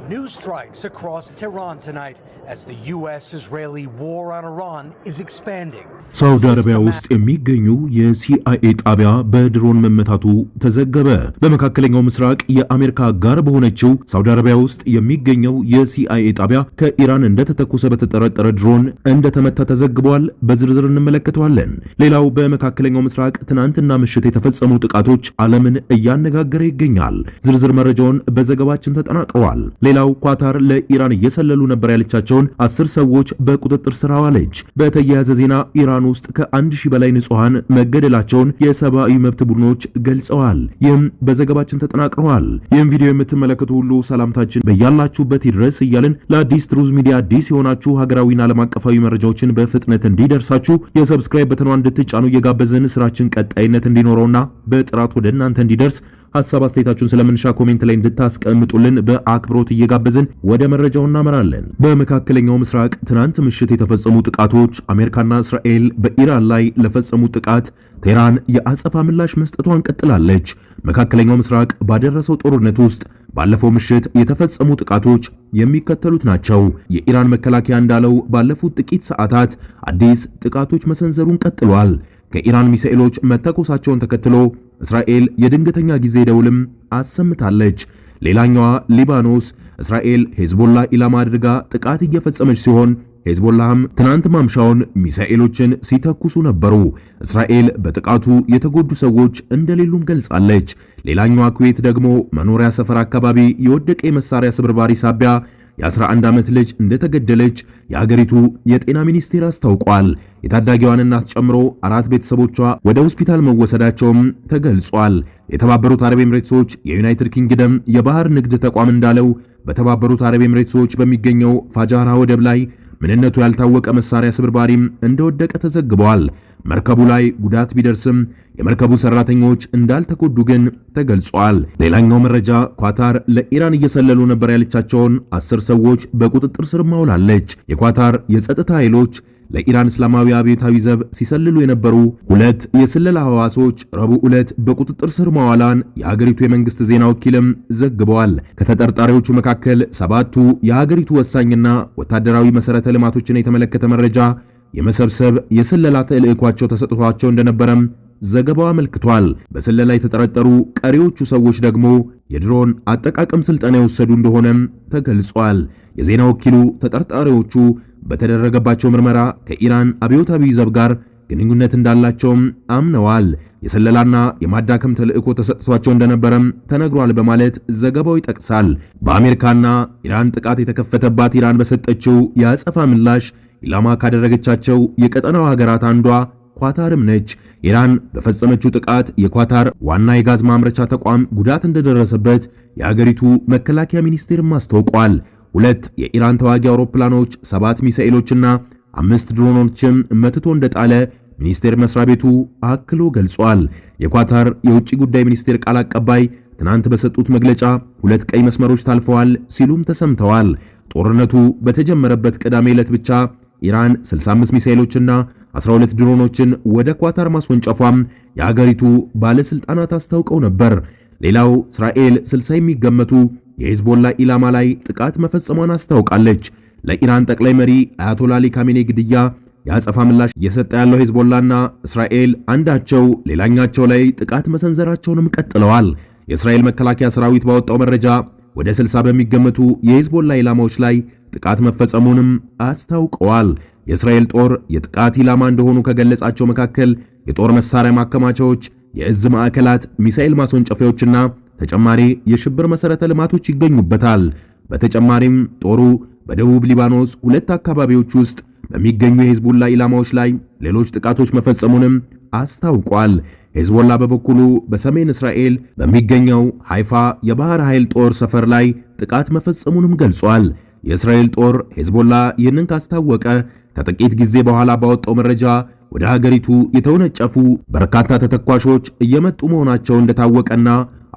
New strikes across Tehran tonight as the US-Israeli war on Iran is expanding. ሳውዲ አረቢያ ውስጥ የሚገኙ የሲአይኤ ጣቢያ በድሮን መመታቱ ተዘገበ። በመካከለኛው ምስራቅ የአሜሪካ ጋር በሆነችው ሳውዲ አረቢያ ውስጥ የሚገኘው የሲአይኤ ጣቢያ ከኢራን እንደተተኮሰ በተጠረጠረ ድሮን እንደተመታ ተዘግቧል። በዝርዝር እንመለከተዋለን። ሌላው በመካከለኛው ምስራቅ ትናንትና ምሽት የተፈጸሙ ጥቃቶች ዓለምን እያነጋገረ ይገኛል። ዝርዝር መረጃውን በዘገባችን ተጠናቅሯል። ሌላው ኳታር ለኢራን እየሰለሉ ነበር ያለቻቸውን 10 ሰዎች በቁጥጥር ስር አዋለች። በተያያዘ ዜና ኢራን ውስጥ ከ1000 በላይ ንጹሃን መገደላቸውን የሰብአዊ መብት ቡድኖች ገልጸዋል። ይህም በዘገባችን ተጠናቅሯል። ይህም ቪዲዮ የምትመለከቱ ሁሉ ሰላምታችን በያላችሁበት ይድረስ እያልን ለአዲስ ትሩዝ ሚዲያ አዲስ የሆናችሁ ሀገራዊና ዓለም አቀፋዊ መረጃዎችን በፍጥነት እንዲደርሳችሁ የሰብስክራይብ በተኗን እንድትጫኑ እየጋበዝን ስራችን ቀጣይነት እንዲኖረውና በጥራት ወደ እናንተ እንዲደርስ ሐሳብ አስተያየታችሁን ስለምንሻ ኮሜንት ላይ እንድታስቀምጡልን በአክብሮት እየጋበዝን ወደ መረጃው እናመራለን። በመካከለኛው ምስራቅ ትናንት ምሽት የተፈጸሙ ጥቃቶች አሜሪካና እስራኤል በኢራን ላይ ለፈጸሙት ጥቃት ቴህራን የአጸፋ ምላሽ መስጠቷን ቀጥላለች። መካከለኛው ምስራቅ ባደረሰው ጦርነት ውስጥ ባለፈው ምሽት የተፈጸሙ ጥቃቶች የሚከተሉት ናቸው። የኢራን መከላከያ እንዳለው ባለፉት ጥቂት ሰዓታት አዲስ ጥቃቶች መሰንዘሩን ቀጥሏል። ከኢራን ሚሳኤሎች መተኮሳቸውን ተከትሎ እስራኤል የድንገተኛ ጊዜ ደውልም አሰምታለች። ሌላኛዋ ሊባኖስ እስራኤል ሄዝቦላ ኢላማ አድርጋ ጥቃት እየፈጸመች ሲሆን ሄዝቦላህም ትናንት ማምሻውን ሚሳኤሎችን ሲተኩሱ ነበሩ። እስራኤል በጥቃቱ የተጎዱ ሰዎች እንደሌሉም ገልጻለች። ሌላኛዋ ኩዌት ደግሞ መኖሪያ ሰፈር አካባቢ የወደቀ የመሳሪያ ስብርባሪ ሳቢያ የ11 ዓመት ልጅ እንደተገደለች የሀገሪቱ የጤና ሚኒስቴር አስታውቋል። የታዳጊዋን እናት ጨምሮ 4 ቤተሰቦቿ ወደ ሆስፒታል መወሰዳቸውም ተገልጿል። የተባበሩት አረብ ኤምሬትሶች የዩናይትድ ኪንግደም የባህር ንግድ ተቋም እንዳለው በተባበሩት አረብ ኤምሬትሶች በሚገኘው ፋጃራ ወደብ ላይ ምንነቱ ያልታወቀ መሳሪያ ስብርባሪም እንደወደቀ ተዘግቧል። መርከቡ ላይ ጉዳት ቢደርስም የመርከቡ ሰራተኞች እንዳልተጎዱ ግን ተገልጿል። ሌላኛው መረጃ ኳታር ለኢራን እየሰለሉ ነበር ያለቻቸውን 10 ሰዎች በቁጥጥር ስር ማውላለች። የኳታር የጸጥታ ኃይሎች ለኢራን እስላማዊ አብዮታዊ ዘብ ሲሰልሉ የነበሩ 2 የስለላ ህዋሶች ረቡዕ ዕለት በቁጥጥር ስር ማዋላን የሀገሪቱ የመንግስት ዜና ወኪልም ዘግበዋል። ከተጠርጣሪዎቹ መካከል 7ቱ የሀገሪቱ ወሳኝና ወታደራዊ መሰረተ ልማቶችን የተመለከተ መረጃ የመሰብሰብ የስለላ ተልዕኳቸው ተሰጥቷቸው እንደነበረም ዘገባው አመልክቷል። በስለላ የተጠረጠሩ ቀሪዎቹ ሰዎች ደግሞ የድሮን አጠቃቀም ስልጠና የወሰዱ እንደሆነም ተገልጿል። የዜና ወኪሉ ተጠርጣሪዎቹ በተደረገባቸው ምርመራ ከኢራን አብዮታዊ ዘብ ጋር ግንኙነት እንዳላቸውም አምነዋል። የስለላና የማዳከም ተልዕኮ ተሰጥቷቸው እንደነበረም ተነግሯል በማለት ዘገባው ይጠቅሳል። በአሜሪካና ኢራን ጥቃት የተከፈተባት ኢራን በሰጠችው የአጸፋ ምላሽ ኢላማ ካደረገቻቸው የቀጠናው ሀገራት አንዷ ኳታርም ነች። ኢራን በፈጸመችው ጥቃት የኳታር ዋና የጋዝ ማምረቻ ተቋም ጉዳት እንደደረሰበት የሀገሪቱ መከላከያ ሚኒስቴርም አስታውቋል። 2 የኢራን ተዋጊ አውሮፕላኖች 7 ሚሳኤሎችና 5 ድሮኖችም መትቶ እንደጣለ ሚኒስቴር መስሪያ ቤቱ አክሎ ገልጿል። የኳታር የውጭ ጉዳይ ሚኒስቴር ቃል አቀባይ ትናንት በሰጡት መግለጫ 2 ቀይ መስመሮች ታልፈዋል ሲሉም ተሰምተዋል። ጦርነቱ በተጀመረበት ቅዳሜ ዕለት ብቻ ኢራን 65 ሚሳኤሎችና 12 ድሮኖችን ወደ ኳታር ማስወንጨፏም የሀገሪቱ ባለስልጣናት አስታውቀው ነበር። ሌላው እስራኤል 60 የሚገመቱ የሂዝቦላ ኢላማ ላይ ጥቃት መፈጸሟን አስታውቃለች። ለኢራን ጠቅላይ መሪ አያቶላ አሊ ካሜኔ ግድያ የአጸፋ ምላሽ እየሰጠ ያለው ሂዝቦላና እስራኤል አንዳቸው ሌላኛቸው ላይ ጥቃት መሰንዘራቸውንም ቀጥለዋል። የእስራኤል መከላከያ ሰራዊት ባወጣው መረጃ ወደ 60 በሚገመቱ የሂዝቦላ ኢላማዎች ላይ ጥቃት መፈጸሙንም አስታውቀዋል። የእስራኤል ጦር የጥቃት ኢላማ እንደሆኑ ከገለጻቸው መካከል የጦር መሳሪያ ማከማቻዎች፣ የእዝ ማዕከላት፣ ሚሳኤል ማስወንጨፊያዎችና ተጨማሪ የሽብር መሰረተ ልማቶች ይገኙበታል። በተጨማሪም ጦሩ በደቡብ ሊባኖስ 2 አካባቢዎች ውስጥ በሚገኙ የሂዝቦላ ኢላማዎች ላይ ሌሎች ጥቃቶች መፈጸሙንም አስታውቋል። ሂዝቦላ በበኩሉ በሰሜን እስራኤል በሚገኘው ሃይፋ የባህር ኃይል ጦር ሰፈር ላይ ጥቃት መፈጸሙንም ገልጿል። የእስራኤል ጦር ሂዝቦላ ይህንን ካስታወቀ ከጥቂት ጊዜ በኋላ ባወጣው መረጃ ወደ ሀገሪቱ የተወነጨፉ በርካታ ተተኳሾች እየመጡ መሆናቸው እንደታወቀና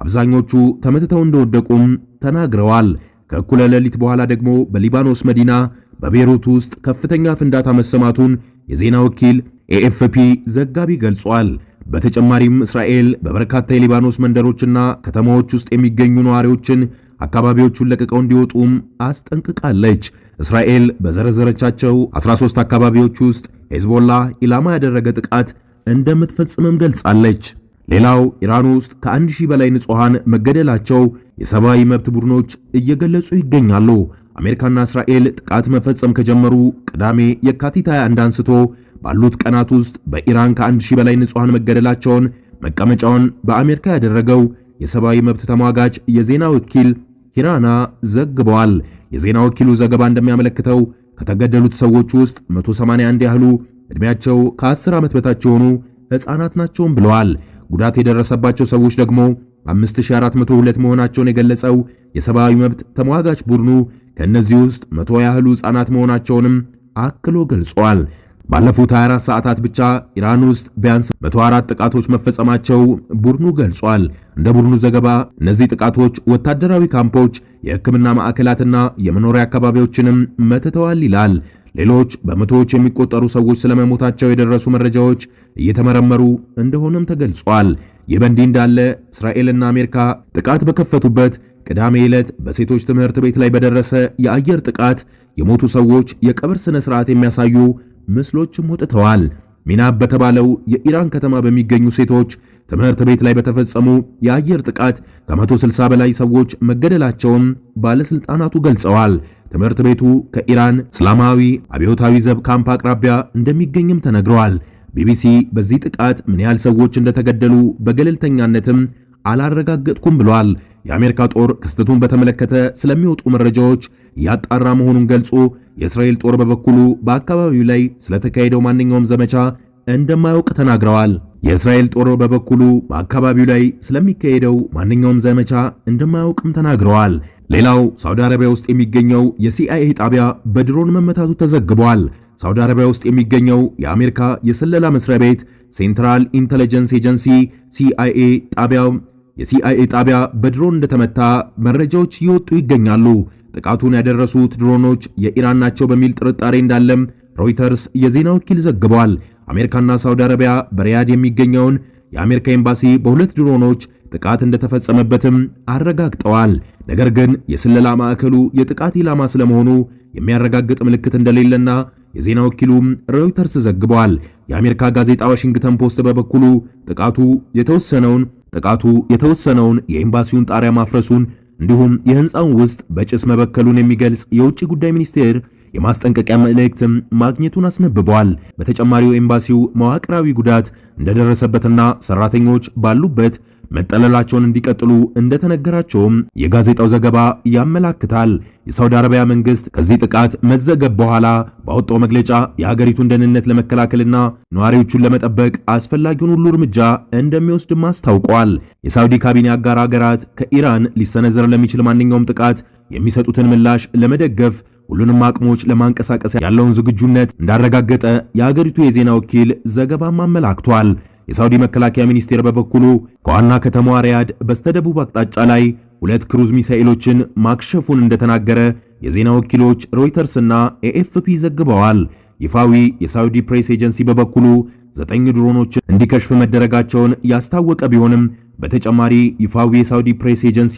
አብዛኞቹ ተመትተው እንደወደቁም ተናግረዋል። ከእኩለ ሌሊት በኋላ ደግሞ በሊባኖስ መዲና በቤይሩት ውስጥ ከፍተኛ ፍንዳታ መሰማቱን የዜና ወኪል ኤኤፍፒ ዘጋቢ ገልጿል። በተጨማሪም እስራኤል በበርካታ የሊባኖስ መንደሮችና ከተማዎች ውስጥ የሚገኙ ነዋሪዎችን አካባቢዎቹን ለቅቀው እንዲወጡም አስጠንቅቃለች። እስራኤል በዘረዘረቻቸው 13 አካባቢዎች ውስጥ ሄዝቦላህ ኢላማ ያደረገ ጥቃት እንደምትፈጽምም ገልጻለች። ሌላው ኢራን ውስጥ ከ1000 በላይ ንጹሃን መገደላቸው የሰብአዊ መብት ቡድኖች እየገለጹ ይገኛሉ። አሜሪካና እስራኤል ጥቃት መፈጸም ከጀመሩ ቅዳሜ የካቲት 21 አንስቶ ባሉት ቀናት ውስጥ በኢራን ከ1000 በላይ ንጹሃን መገደላቸውን መቀመጫውን በአሜሪካ ያደረገው የሰብአዊ መብት ተሟጋች የዜና ወኪል ሂራና ዘግበዋል። የዜና ወኪሉ ዘገባ እንደሚያመለክተው ከተገደሉት ሰዎች ውስጥ 181 ያህሉ ዕድሜያቸው ከ10 ዓመት በታች የሆኑ ሕፃናት ናቸውም ብለዋል። ጉዳት የደረሰባቸው ሰዎች ደግሞ 5402 መሆናቸውን የገለጸው የሰብአዊ መብት ተሟጋች ቡድኑ ከእነዚህ ውስጥ 100 ያህሉ ሕፃናት መሆናቸውንም አክሎ ገልጿል። ባለፉት 24 ሰዓታት ብቻ ኢራን ውስጥ ቢያንስ 104 ጥቃቶች መፈጸማቸው ቡድኑ ገልጿል። እንደ ቡድኑ ዘገባ እነዚህ ጥቃቶች ወታደራዊ ካምፖች፣ የሕክምና ማዕከላትና የመኖሪያ አካባቢዎችንም መትተዋል ይላል። ሌሎች በመቶዎች የሚቆጠሩ ሰዎች ስለመሞታቸው የደረሱ መረጃዎች እየተመረመሩ እንደሆነም ተገልጿል። ይህ በእንዲህ እንዳለ እስራኤልና አሜሪካ ጥቃት በከፈቱበት ቅዳሜ ዕለት በሴቶች ትምህርት ቤት ላይ በደረሰ የአየር ጥቃት የሞቱ ሰዎች የቀብር ስነ ስርዓት የሚያሳዩ ምስሎችም ወጥተዋል። ሚናብ በተባለው የኢራን ከተማ በሚገኙ ሴቶች ትምህርት ቤት ላይ በተፈጸሙ የአየር ጥቃት ከ160 በላይ ሰዎች መገደላቸውን ባለስልጣናቱ ገልጸዋል። ትምህርት ቤቱ ከኢራን እስላማዊ አብዮታዊ ዘብ ካምፕ አቅራቢያ እንደሚገኝም ተነግረዋል። ቢቢሲ በዚህ ጥቃት ምን ያህል ሰዎች እንደተገደሉ በገለልተኛነትም አላረጋገጥኩም ብሏል። የአሜሪካ ጦር ክስተቱን በተመለከተ ስለሚወጡ መረጃዎች ያጣራ መሆኑን ገልጾ የእስራኤል ጦር በበኩሉ በአካባቢው ላይ ስለተካሄደው ማንኛውም ዘመቻ እንደማያውቅ ተናግረዋል። የእስራኤል ጦር በበኩሉ በአካባቢው ላይ ስለሚካሄደው ማንኛውም ዘመቻ እንደማያውቅም ተናግረዋል። ሌላው ሳውዲ አረቢያ ውስጥ የሚገኘው የሲአይኤ ጣቢያ በድሮን መመታቱ ተዘግቧል። ሳውዲ አረቢያ ውስጥ የሚገኘው የአሜሪካ የስለላ መስሪያ ቤት ሴንትራል ኢንተለጀንስ ኤጀንሲ የሲአይኤ ጣቢያ በድሮን እንደተመታ መረጃዎች እየወጡ ይገኛሉ። ጥቃቱን ያደረሱት ድሮኖች የኢራን ናቸው በሚል ጥርጣሬ እንዳለም ሮይተርስ የዜና ወኪል ዘግቧል። አሜሪካና ሳውዲ አረቢያ በሪያድ የሚገኘውን የአሜሪካ ኤምባሲ በሁለት ድሮኖች ጥቃት እንደተፈጸመበትም አረጋግጠዋል። ነገር ግን የስለላ ማዕከሉ የጥቃት ኢላማ ስለመሆኑ የሚያረጋግጥ ምልክት እንደሌለና የዜና ወኪሉም ሮይተርስ ዘግቧል። የአሜሪካ ጋዜጣ ዋሽንግተን ፖስት በበኩሉ ጥቃቱ የተወሰነውን የኤምባሲውን ጣሪያ ማፍረሱን እንዲሁም የህንፃውን ውስጥ በጭስ መበከሉን የሚገልጽ የውጭ ጉዳይ ሚኒስቴር የማስጠንቀቂያ መልእክትም ማግኘቱን አስነብበዋል። በተጨማሪው ኤምባሲው መዋቅራዊ ጉዳት እንደደረሰበትና ሰራተኞች ባሉበት መጠለላቸውን እንዲቀጥሉ እንደተነገራቸውም የጋዜጣው ዘገባ ያመላክታል። የሳውዲ አረቢያ መንግስት ከዚህ ጥቃት መዘገብ በኋላ ባወጣው መግለጫ የሀገሪቱን ደህንነት ለመከላከልና ነዋሪዎቹን ለመጠበቅ አስፈላጊውን ሁሉ እርምጃ እንደሚወስድም አስታውቋል። የሳውዲ ካቢኔ አጋር ሀገራት ከኢራን ሊሰነዘር ለሚችል ማንኛውም ጥቃት የሚሰጡትን ምላሽ ለመደገፍ ሁሉንም አቅሞች ለማንቀሳቀስ ያለውን ዝግጁነት እንዳረጋገጠ የሀገሪቱ የዜና ወኪል ዘገባም አመላክቷል። የሳውዲ መከላከያ ሚኒስቴር በበኩሉ ከዋና ከተማዋ ሪያድ በስተደቡብ አቅጣጫ ላይ 2 ክሩዝ ሚሳኤሎችን ማክሸፉን እንደተናገረ የዜና ወኪሎች ሮይተርስና ኤኤፍፒ ዘግበዋል። ይፋዊ የሳውዲ ፕሬስ ኤጀንሲ በበኩሉ 9 ድሮኖችን እንዲከሽፍ መደረጋቸውን ያስታወቀ ቢሆንም በተጨማሪ ይፋዊ የሳውዲ ፕሬስ ኤጀንሲ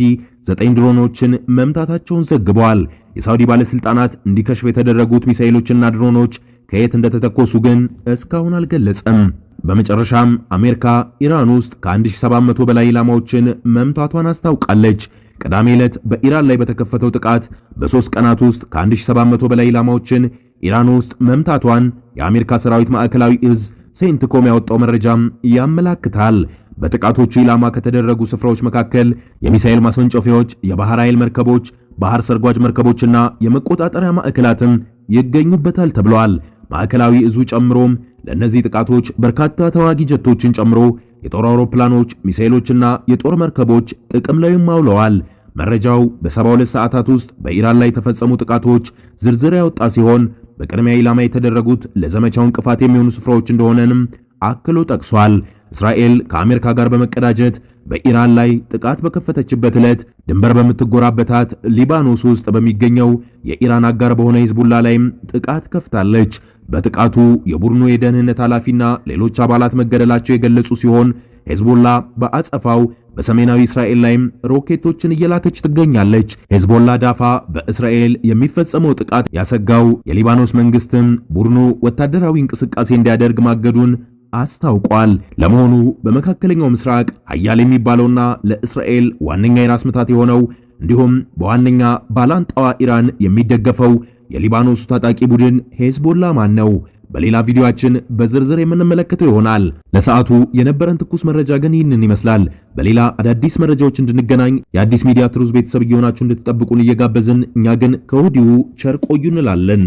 9 ድሮኖችን መምታታቸውን ዘግበዋል። የሳውዲ ባለስልጣናት እንዲከሽፍ የተደረጉት ሚሳኤሎችና ድሮኖች ከየት እንደተተኮሱ ግን እስካሁን አልገለጸም። በመጨረሻም አሜሪካ ኢራን ውስጥ ከ1700 በላይ ኢላማዎችን መምታቷን አስታውቃለች። ቅዳሜ ዕለት በኢራን ላይ በተከፈተው ጥቃት በ3 ቀናት ውስጥ ከ1700 በላይ ኢላማዎችን ኢራን ውስጥ መምታቷን የአሜሪካ ሰራዊት ማዕከላዊ እዝ ሴንትኮም ያወጣው መረጃም ያመላክታል። በጥቃቶቹ ኢላማ ከተደረጉ ስፍራዎች መካከል የሚሳኤል ማስወንጨፊያዎች፣ የባህር ኃይል መርከቦች፣ ባህር ሰርጓጅ መርከቦችና የመቆጣጠሪያ ማዕከላትም ይገኙበታል ተብሏል። ማዕከላዊ እዙ ጨምሮም ለእነዚህ ጥቃቶች በርካታ ተዋጊ ጀቶችን ጨምሮ የጦር አውሮፕላኖች፣ ሚሳኤሎችና የጦር መርከቦች ጥቅም ላይ አውለዋል። መረጃው በ72 ሰዓታት ውስጥ በኢራን ላይ የተፈጸሙ ጥቃቶች ዝርዝር ያወጣ ሲሆን በቅድሚያ ኢላማ የተደረጉት ለዘመቻው እንቅፋት የሚሆኑ ስፍራዎች እንደሆነንም አክሎ ጠቅሷል። እስራኤል ከአሜሪካ ጋር በመቀዳጀት በኢራን ላይ ጥቃት በከፈተችበት ዕለት ድንበር በምትጎራበታት ሊባኖስ ውስጥ በሚገኘው የኢራን አጋር በሆነ ሂዝቡላ ላይም ጥቃት ከፍታለች። በጥቃቱ የቡድኑ የደህንነት ኃላፊና ሌሎች አባላት መገደላቸው የገለጹ ሲሆን ሄዝቦላ በአጸፋው በሰሜናዊ እስራኤል ላይም ሮኬቶችን እየላከች ትገኛለች። ሄዝቦላ ዳፋ በእስራኤል የሚፈጸመው ጥቃት ያሰጋው የሊባኖስ መንግስትም ቡድኑ ወታደራዊ እንቅስቃሴ እንዲያደርግ ማገዱን አስታውቋል። ለመሆኑ በመካከለኛው ምስራቅ ኃያል የሚባለውና ለእስራኤል ዋነኛ የራስ ምታት የሆነው እንዲሁም በዋነኛ ባላንጣዋ ኢራን የሚደገፈው የሊባኖሱ ታጣቂ ቡድን ሄዝቦላ ማን ነው? በሌላ ቪዲዮአችን በዝርዝር የምንመለከተው ይሆናል። ለሰዓቱ የነበረን ትኩስ መረጃ ግን ይህንን ይመስላል። በሌላ አዳዲስ መረጃዎች እንድንገናኝ የአዲስ ሚዲያ ትሩዝ ቤተሰብ እየሆናችሁ እንድትጠብቁን እየጋበዝን እኛ ግን ከወዲሁ ቸር ቆዩ እንላለን።